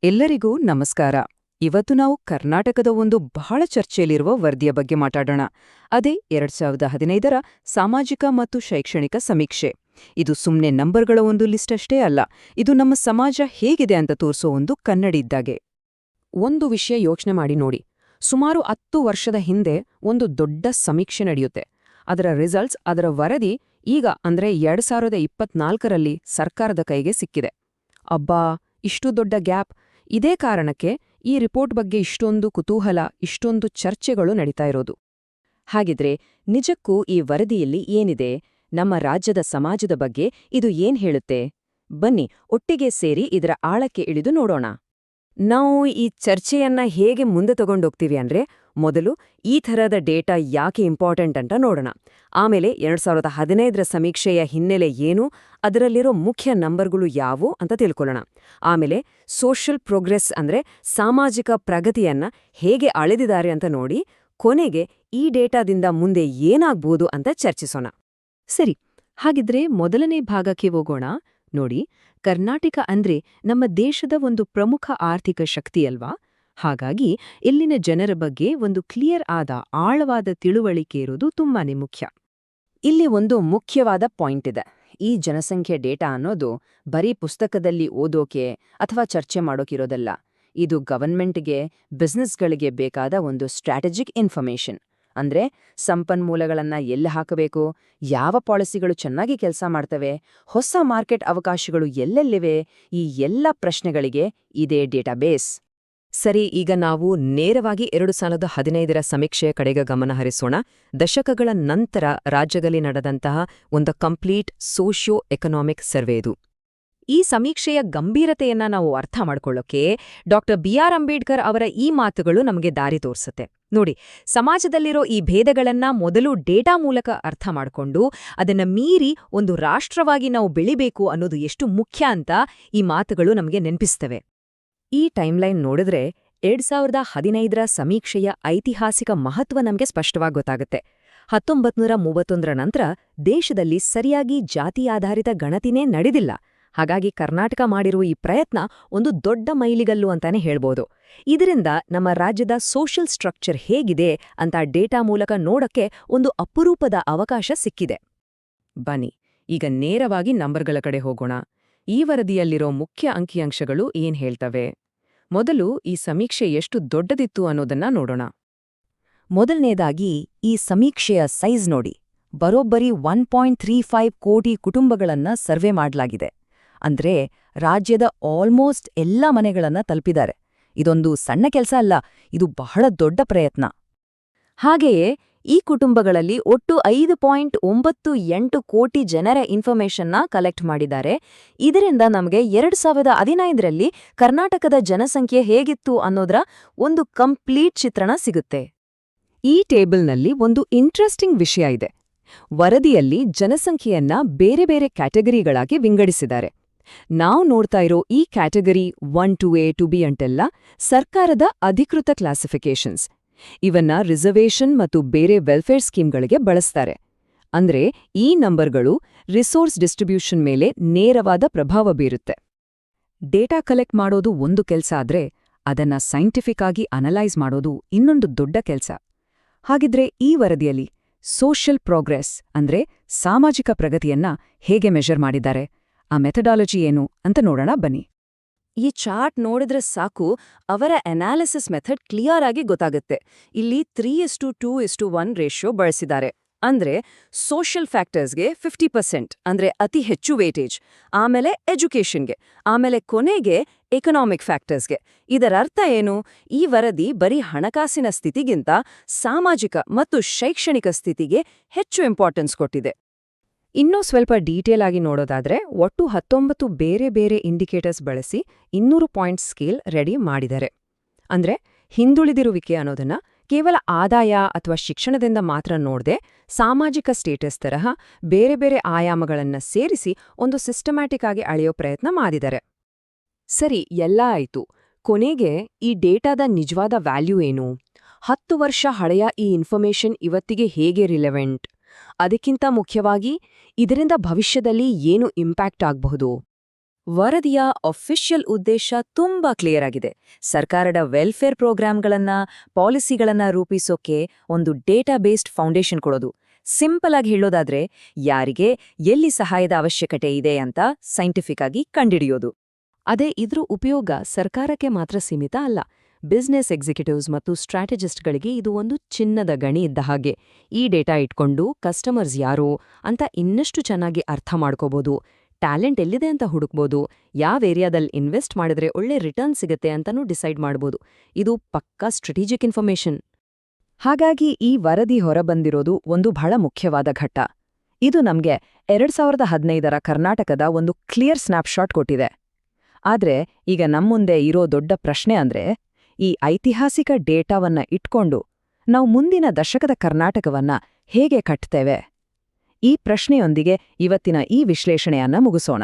ಎಲ್ಲರಿಗೂ ನಮಸ್ಕಾರ. ಇವತ್ತು ನಾವು ಕರ್ನಾಟಕದ ಒಂದು ಬಹಳ ಚರ್ಚೆಯಲ್ಲಿರುವ ವರದಿಯ ಬಗ್ಗೆ ಮಾತಾಡೋಣ. ಅದೇ 2015ರ ಸಾಮಾಜಿಕ ಮತ್ತು ಶೈಕ್ಷಣಿಕ ಸಮೀಕ್ಷೆ. ಇದು ಸುಮ್ನೆ ನಂಬರ್ಗಳ ಒಂದು ಲಿಸ್ಟ್ ಅಷ್ಟೇ ಅಲ್ಲ, ಇದು ನಮ್ಮ ಸಮಾಜ ಹೇಗಿದೆ ಅಂತ ತೋರಿಸೋ ಒಂದು ಕನ್ನಡಿ ಇದ್ದಾಗೆ. ಒಂದು ವಿಷಯ ಯೋಚನೆ ಮಾಡಿ ನೋಡಿ. ಸುಮಾರು 10 ವರ್ಷದ ಹಿಂದೆ ಒಂದು ದೊಡ್ಡ ಸಮೀಕ್ಷೆ ನಡೆಯುತ್ತೆ. ಅದರ ರಿಸಲ್ಟ್ಸ್, ಅದರ ವರದಿ ಈಗ ಅಂದ್ರೆ 2024ರಲ್ಲಿ ಸರ್ಕಾರದ ಕೈಗೆ ಸಿಕ್ಕಿದೆ. ಅಬ್ಬಾ, ಇಷ್ಟು ದೊಡ್ಡ ಗ್ಯಾಪ್! ಇದೇ ಕಾರಣಕ್ಕೆ ಈ ರಿಪೋರ್ಟ್ ಬಗ್ಗೆ ಇಷ್ಟೊಂದು ಕುತೂಹಲ, ಇಷ್ಟೊಂದು ಚರ್ಚೆಗಳು ನಡೀತಾ ಇರೋದು. ಹಾಗಿದ್ರೆ ನಿಜಕ್ಕೂ ಈ ವರದಿಯಲ್ಲಿ ಏನಿದೆ? ನಮ್ಮ ರಾಜ್ಯದ ಸಮಾಜದ ಬಗ್ಗೆ ಇದು ಏನ್ ಹೇಳುತ್ತೆ? ಬನ್ನಿ ಒಟ್ಟಿಗೆ ಸೇರಿ ಇದರ ಆಳಕ್ಕೆ ಇಳಿದು ನೋಡೋಣ. ನಾವು ಈ ಚರ್ಚೆಯನ್ನ ಹೇಗೆ ಮುಂದೆ ತಗೊಂಡೋಗ್ತೀವಿ ಅಂದ್ರೆ, ಮೊದಲು ಈ ಥರದ ಡೇಟಾ ಯಾಕೆ ಇಂಪಾರ್ಟೆಂಟ್ ಅಂತ ನೋಡೋಣ. ಆಮೇಲೆ 2015ರ ಸಮೀಕ್ಷೆಯ ಹಿನ್ನೆಲೆ ಏನು, ಅದರಲ್ಲಿರೋ ಮುಖ್ಯ ನಂಬರ್ಗಳು ಯಾವುವು ಅಂತ ತಿಳ್ಕೊಳ್ಳೋಣ. ಆಮೇಲೆ ಸೋಷಿಯಲ್ ಪ್ರೋಗ್ರೆಸ್ ಅಂದ್ರೆ ಸಾಮಾಜಿಕ ಪ್ರಗತಿಯನ್ನ ಹೇಗೆ ಅಳೆದಿದ್ದಾರೆ ಅಂತ ನೋಡಿ, ಕೊನೆಗೆ ಈ ಡೇಟಾದಿಂದ ಮುಂದೆ ಏನಾಗ್ಬೋದು ಅಂತ ಚರ್ಚಿಸೋಣ. ಸರಿ, ಹಾಗಿದ್ರೆ ಮೊದಲನೇ ಭಾಗಕ್ಕೆ ಹೋಗೋಣ. ನೋಡಿ, ಕರ್ನಾಟಕ ಅಂದ್ರೆ ನಮ್ಮ ದೇಶದ ಒಂದು ಪ್ರಮುಖ ಆರ್ಥಿಕ ಶಕ್ತಿಯಲ್ವಾ? ಹಾಗಾಗಿ ಇಲ್ಲಿನ ಜನರ ಬಗ್ಗೆ ಒಂದು ಕ್ಲಿಯರ್ ಆದ ಆಳವಾದ ತಿಳುವಳಿಕೆ ಇರೋದು ತುಂಬಾನೇ ಮುಖ್ಯ. ಇಲ್ಲಿ ಒಂದು ಮುಖ್ಯವಾದ ಪಾಯಿಂಟ್ ಇದೆ. ಈ ಜನಸಂಖ್ಯೆ ಡೇಟಾ ಅನ್ನೋದು ಬರೀ ಪುಸ್ತಕದಲ್ಲಿ ಓದೋಕೆ ಅಥವಾ ಚರ್ಚೆ ಮಾಡೋಕಿರೋದಲ್ಲ. ಇದು ಗವರ್ನ್ಮೆಂಟ್ಗೆ, ಬಿಸ್ನೆಸ್ಗಳಿಗೆ ಬೇಕಾದ ಒಂದು ಸ್ಟ್ರಾಟಜಿಕ್ ಇನ್ಫಾರ್ಮೇಷನ್. ಅಂದ್ರೆ ಸಂಪನ್ಮೂಲಗಳನ್ನ ಎಲ್ಲಿ ಹಾಕಬೇಕು, ಯಾವ ಪಾಲಿಸಿಗಳು ಚೆನ್ನಾಗಿ ಕೆಲಸ ಮಾಡ್ತವೆ, ಹೊಸ ಮಾರ್ಕೆಟ್ ಅವಕಾಶಗಳು ಎಲ್ಲೆಲ್ಲಿವೆ, ಈ ಎಲ್ಲ ಪ್ರಶ್ನೆಗಳಿಗೆ ಇದೇ ಡೇಟಾಬೇಸ್. ಸರಿ, ಈಗ ನಾವು ನೇರವಾಗಿ 2015ರ ಸಮೀಕ್ಷೆಯ ಕಡೆಗೆ ಗಮನ ಹರಿಸೋಣ. ದಶಕಗಳ ನಂತರ ರಾಜ್ಯದಲ್ಲಿ ನಡೆದಂತಹ ಒಂದು ಕಂಪ್ಲೀಟ್ ಸೋಷಿಯೋ ಎಕನಾಮಿಕ್ ಸರ್ವೆ ಇದು. ಈ ಸಮೀಕ್ಷೆಯ ಗಂಭೀರತೆಯನ್ನ ನಾವು ಅರ್ಥ ಮಾಡ್ಕೊಳ್ಳೋಕೆ ಬಿ.ಆರ್. ಅಂಬೇಡ್ಕರ್ ಅವರ ಈ ಮಾತುಗಳು ನಮಗೆ ದಾರಿ ತೋರಿಸುತ್ತೆ. ನೋಡಿ, ಸಮಾಜದಲ್ಲಿರೋ ಈ ಭೇದಗಳನ್ನ ಮೊದಲು ಡೇಟಾ ಮೂಲಕ ಅರ್ಥ ಮಾಡಿಕೊಂಡು ಅದನ್ನ ಮೀರಿ ಒಂದು ರಾಷ್ಟ್ರವಾಗಿ ನಾವು ಬೆಳಿಬೇಕು ಅನ್ನೋದು ಎಷ್ಟು ಮುಖ್ಯ ಅಂತ ಈ ಮಾತುಗಳು ನಮಗೆ ನೆನಪಿಸ್ತವೆ. ಈ ಟೈಮ್ಲೈನ್ ನೋಡಿದ್ರೆ 2015ರ ಸಮೀಕ್ಷೆಯ ಐತಿಹಾಸಿಕ ಮಹತ್ವ ನಮಗೆ ಸ್ಪಷ್ಟವಾಗಿ ಗೊತ್ತಾಗುತ್ತೆ. 1931ರ ನಂತರ ದೇಶದಲ್ಲಿ ಸರಿಯಾಗಿ ಜಾತಿಯಾಧಾರಿತ ಗಣತಿನೇ ನಡೆದಿಲ್ಲ. ಹಾಗಾಗಿ ಕರ್ನಾಟಕ ಮಾಡಿರುವ ಈ ಪ್ರಯತ್ನ ಒಂದು ದೊಡ್ಡ ಮೈಲಿಗಲ್ಲು ಅಂತಾನೆ ಹೇಳ್ಬೋದು. ಇದರಿಂದ ನಮ್ಮ ರಾಜ್ಯದ ಸೋಷಿಯಲ್ ಸ್ಟ್ರಕ್ಚರ್ ಹೇಗಿದೆ ಅಂತ ಡೇಟಾ ಮೂಲಕ ನೋಡಕ್ಕೆ ಒಂದು ಅಪರೂಪದ ಅವಕಾಶ ಸಿಕ್ಕಿದೆ. ಬನ್ನಿ ಈಗ ನೇರವಾಗಿ ನಂಬರ್ಗಳ ಕಡೆ ಹೋಗೋಣ. ಈ ವರದಿಯಲ್ಲಿರೋ ಮುಖ್ಯ ಅಂಕಿಅಂಶಗಳು ಏನ್ ಹೇಳ್ತವೆ? ಮೊದಲು ಈ ಸಮೀಕ್ಷೆ ಎಷ್ಟು ದೊಡ್ಡದಿತ್ತು ಅನ್ನೋದನ್ನ ನೋಡೋಣ. ಮೊದಲನೇದಾಗಿ ಈ ಸಮೀಕ್ಷೆಯ ಸೈಜ್ ನೋಡಿ. ಬರೋಬ್ಬರಿ 1.35 ಕೋಟಿ ಕುಟುಂಬಗಳನ್ನ ಸರ್ವೆ ಮಾಡಲಾಗಿದೆ. ಅಂದ್ರೆ ರಾಜ್ಯದ ಆಲ್ಮೋಸ್ಟ್ ಎಲ್ಲ ಮನೆಗಳನ್ನ ತಲುಪಿದ್ದಾರೆ. ಇದೊಂದು ಸಣ್ಣ ಕೆಲಸ ಅಲ್ಲ, ಇದು ಬಹಳ ದೊಡ್ಡ ಪ್ರಯತ್ನ. ಹಾಗೆಯೇ ಈ ಕುಟುಂಬಗಳಲ್ಲಿ ಒಟ್ಟು 5.98 ಕೋಟಿ ಜನರ ಇನ್ಫಾರ್ಮೇಷನ್ನ ಕಲೆಕ್ಟ್ ಮಾಡಿದ್ದಾರೆ. ಇದರಿಂದ ನಮಗೆ 2015ರಲ್ಲಿ ಕರ್ನಾಟಕದ ಜನಸಂಖ್ಯೆ ಹೇಗಿತ್ತು ಅನ್ನೋದರ ಒಂದು ಕಂಪ್ಲೀಟ್ ಚಿತ್ರಣ ಸಿಗುತ್ತೆ. ಈ ಟೇಬಲ್ನಲ್ಲಿ ಒಂದು ಇಂಟ್ರೆಸ್ಟಿಂಗ್ ವಿಷಯ ಇದೆ. ವರದಿಯಲ್ಲಿ ಜನಸಂಖ್ಯೆಯನ್ನ ಬೇರೆ ಬೇರೆ ಕ್ಯಾಟಗರಿಗಳಾಗಿ ವಿಂಗಡಿಸಿದ್ದಾರೆ. ನಾವು ನೋಡ್ತಾ ಇರೋ ಈ category 1 to A to B ಅಂತೆಲ್ಲ ಸರ್ಕಾರದ ಅಧಿಕೃತ ಕ್ಲಾಸಿಫಿಕೇಷನ್ಸ್. ಇವನ್ನ ರಿಸರ್ವೇಷನ್ ಮತ್ತು ಬೇರೆ ವೆಲ್ಫೇರ್ ಸ್ಕೀಮ್ಗಳಿಗೆ ಬಳಸ್ತಾರೆ. ಅಂದ್ರೆ ಈ ನಂಬರ್ಗಳು ರಿಸೋರ್ಸ್ ಡಿಸ್ಟ್ರಿಬ್ಯೂಷನ್ ಮೇಲೆ ನೇರವಾದ ಪ್ರಭಾವ ಬೀರುತ್ತೆ. ಡೇಟಾ ಕಲೆಕ್ಟ್ ಮಾಡೋದು ಒಂದು ಕೆಲ್ಸ ಆದ್ರೆ, ಅದನ್ನ ಸೈಂಟಿಫಿಕ್ ಆಗಿ ಅನಲೈಸ್ ಮಾಡೋದು ಇನ್ನೊಂದು ದೊಡ್ಡ ಕೆಲ್ಸ. ಹಾಗಿದ್ರೆ ಈ ವರದಿಯಲ್ಲಿ ಸೋಷಿಯಲ್ ಪ್ರೋಗ್ರೆಸ್ ಅಂದ್ರೆ ಸಾಮಾಜಿಕ ಪ್ರಗತಿಯನ್ನ ಹೇಗೆ ಮೆಷರ್ ಮಾಡಿದ್ದಾರೆ, ಆ ಮೆಥಡಾಲಜಿ ಏನು ಅಂತ ನೋಡೋಣ ಬನ್ನಿ. ಈ ಚಾರ್ಟ್ ನೋಡಿದ್ರೆ ಸಾಕು, ಅವರ ಅನಾಲಿಸಿಸ್ ಮೆಥಡ್ ಕ್ಲಿಯರ್ ಆಗಿ ಗೊತ್ತಾಗುತ್ತೆ. ಇಲ್ಲಿ 3:2:1 ರೇಷಿಯೋ ಬಳಸಿದ್ದಾರೆ. ಅಂದ್ರೆ ಸೋಷಿಯಲ್ ಫ್ಯಾಕ್ಟರ್ಸ್ಗೆ 50%, ಅಂದ್ರೆ ಅತಿ ಹೆಚ್ಚು ವೇಟೇಜ್, ಆಮೇಲೆ ಎಜುಕೇಷನ್ಗೆ, ಆಮೇಲೆ ಕೊನೆಗೆ ಎಕನಾಮಿಕ್ ಫ್ಯಾಕ್ಟರ್ಸ್ಗೆ. ಇದರರ್ಥ ಏನು? ಈ ವರದಿ ಬರೀ ಹಣಕಾಸಿನ ಸ್ಥಿತಿಗಿಂತ ಸಾಮಾಜಿಕ ಮತ್ತು ಶೈಕ್ಷಣಿಕ ಸ್ಥಿತಿಗೆ ಹೆಚ್ಚು ಇಂಪಾರ್ಟೆನ್ಸ್ ಕೊಟ್ಟಿದೆ. ಇನ್ನೂ ಸ್ವಲ್ಪ ಡೀಟೇಲ್ ಆಗಿ ನೋಡೋದಾದ್ರೆ, ಒಟ್ಟು 19 ಬೇರೆ ಬೇರೆ ಇಂಡಿಕೇಟರ್ಸ್ ಬಳಸಿ 200 ಪಾಯಿಂಟ್ ಸ್ಕೇಲ್ ರೆಡಿ ಮಾಡಿದ್ದಾರೆ. ಅಂದ್ರೆ ಹಿಂದುಳಿದಿರುವಿಕೆ ಅನ್ನೋದನ್ನ ಕೇವಲ ಆದಾಯ ಅಥವಾ ಶಿಕ್ಷಣದಿಂದ ಮಾತ್ರ ನೋಡದೆ, ಸಾಮಾಜಿಕ ಸ್ಟೇಟಸ್ ತರಹ ಬೇರೆ ಬೇರೆ ಆಯಾಮಗಳನ್ನ ಸೇರಿಸಿ ಒಂದು ಸಿಸ್ಟಮ್ಯಾಟಿಕ್ ಆಗಿ ಅಳೆಯೋ ಪ್ರಯತ್ನ ಮಾಡಿದ್ದಾರೆ. ಸರಿ, ಎಲ್ಲ ಆಯ್ತು. ಕೊನೆಗೆ ಈ ಡೇಟಾದ ನಿಜವಾದ ವ್ಯಾಲ್ಯೂ ಏನು? 10 ವರ್ಷ ಹಳೆಯ ಈ ಇನ್ಫಾರ್ಮೇಷನ್ ಇವತ್ತಿಗೆ ಹೇಗೆ ರಿಲೆವೆಂಟ್? ಅದಕ್ಕಿಂತ ಮುಖ್ಯವಾಗಿ ಇದರಿಂದ ಭವಿಷ್ಯದಲ್ಲಿ ಏನು ಇಂಪ್ಯಾಕ್ಟ್ ಆಗಬಹುದು? ವರದಿಯ ಅಫಿಷಿಯಲ್ ಉದ್ದೇಶ ತುಂಬಾ ಕ್ಲಿಯರ್ ಆಗಿದೆ. ಸರ್ಕಾರದ ವೆಲ್ಫೇರ್ ಪ್ರೋಗ್ರಾಂಗಳನ್ನ, ಪಾಲಿಸಿಗಳನ್ನ ರೂಪಿಸೋಕೆ ಒಂದು ಡೇಟಾ ಬೇಸ್ಡ್ ಫೌಂಡೇಶನ್ ಕೊಡೋದು. ಸಿಂಪಲ್ ಆಗಿ ಹೇಳೋದಾದ್ರೆ, ಯಾರಿಗೆ ಎಲ್ಲಿ ಸಹಾಯದ ಅವಶ್ಯಕತೆ ಇದೆ ಅಂತ ಸೈಂಟಿಫಿಕ್ ಆಗಿ ಕಂಡಿಡಿಯೋದು. ಅದೇ ಇದ್ರ ಉಪಯೋಗ ಸರ್ಕಾರಕ್ಕೆ ಮಾತ್ರ ಸೀಮಿತ ಅಲ್ಲ. ಬಿಸ್ನೆಸ್ ಎಕ್ಸಿಕ್ಯೂಟಿವ್ಸ್ ಮತ್ತು ಸ್ಟ್ರಾಟಜಿಸ್ಟ್ಗಳಿಗೆ ಇದು ಒಂದು ಚಿನ್ನದ ಗಣಿ ಇದ್ದ ಹಾಗೆ. ಈ ಡೇಟಾ ಇಟ್ಕೊಂಡು ಕಸ್ಟಮರ್ಸ್ ಯಾರು ಅಂತ ಇನ್ನಷ್ಟು ಚೆನ್ನಾಗಿ ಅರ್ಥ ಮಾಡ್ಕೋಬೋದು, ಟ್ಯಾಲೆಂಟ್ ಎಲ್ಲಿದೆ ಅಂತ ಹುಡುಕ್ಬೋದು, ಯಾವ ಏರಿಯಾದಲ್ಲಿ ಇನ್ವೆಸ್ಟ್ ಮಾಡಿದ್ರೆ ಒಳ್ಳೆ ರಿಟರ್ನ್ ಸಿಗುತ್ತೆ ಅಂತನೂ ಡಿಸೈಡ್ ಮಾಡ್ಬೋದು. ಇದು ಪಕ್ಕಾ ಸ್ಟ್ರಾಟಜಿಕ್ ಇನ್ಫಾರ್ಮೇಷನ್. ಹಾಗಾಗಿ ಈ ವರದಿ ಹೊರಬಂದಿರೋದು ಒಂದು ಬಹಳ ಮುಖ್ಯವಾದ ಘಟ್ಟ. ಇದು ನಮ್ಗೆ 2015ರ ಕರ್ನಾಟಕದ ಒಂದು ಕ್ಲಿಯರ್ ಸ್ನ್ಯಾಪ್ಶಾಟ್ ಕೊಟ್ಟಿದೆ. ಆದ್ರೆ ಈಗ ನಮ್ಮುಂದೆ ಇರೋ ದೊಡ್ಡ ಪ್ರಶ್ನೆ ಅಂದ್ರೆ, ಈ ಐತಿಹಾಸಿಕ ಡೇಟಾವನ್ನ ಇಟ್ಕೊಂಡು ನಾವು ಮುಂದಿನ ದಶಕದ ಕರ್ನಾಟಕವನ್ನ ಹೇಗೆ ಕಟ್ತೇವೆ? ಈ ಪ್ರಶ್ನೆಯೊಂದಿಗೆ ಇವತ್ತಿನ ಈ ವಿಶ್ಲೇಷಣೆಯನ್ನ ಮುಗಿಸೋಣ.